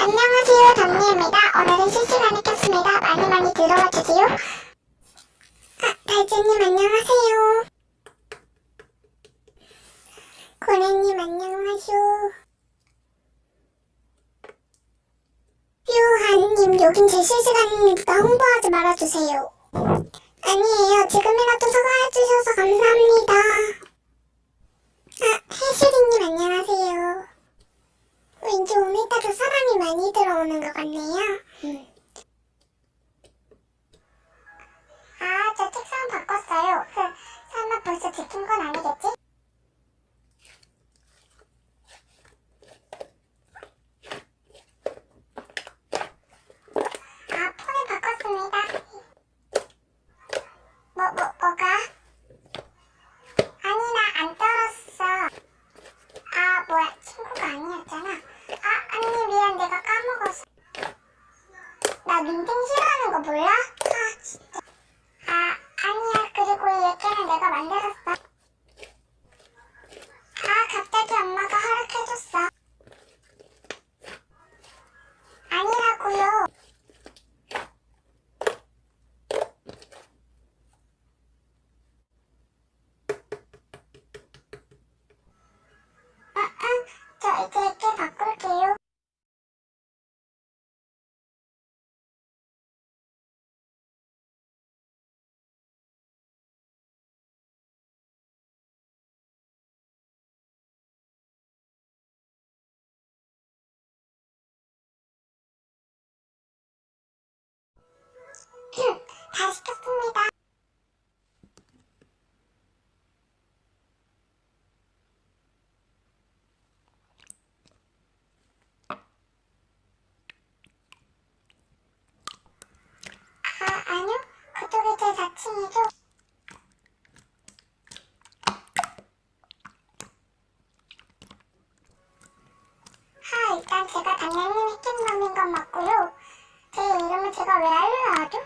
안녕하세요, 담미입니다. 오늘은 실시간에 켰습니다. 많이 들어와 주세요. 달주님 안녕하세요. 고래님 안녕하쇼. 뾰한님 여긴 제 실시간이니까 홍보하지 말아주세요. 아니에요. 지금이라도 사과해주셔서 감사합니다. 해슈리님 안녕하세요. 왠지 오늘따라 사람이 많이 들어오는 것 같네요. 저 책상 바꿨어요. 설마 벌써 들킨 건 아니겠지? 폰을 바꿨습니다. 뭐가? 아니, 나 안 떨었어. 뭐야, 친구가 아니었잖아. 언니 미안, 내가 까먹었어. 나 눈탱 싫어하는 거 몰라? 진짜. 아니야, 그리고 이 얘기는 내가 만들었어. 갑자기 엄마가 허락해줬어. 아니라고요. 저 이제 얘기 바꿀게요. 다 시켰습니다. 아니요. 그쪽이 제 4층이죠. 일단 제가 당연히 해킹범인 건 맞고요. 제 이름은 제가 왜 알려야 하죠?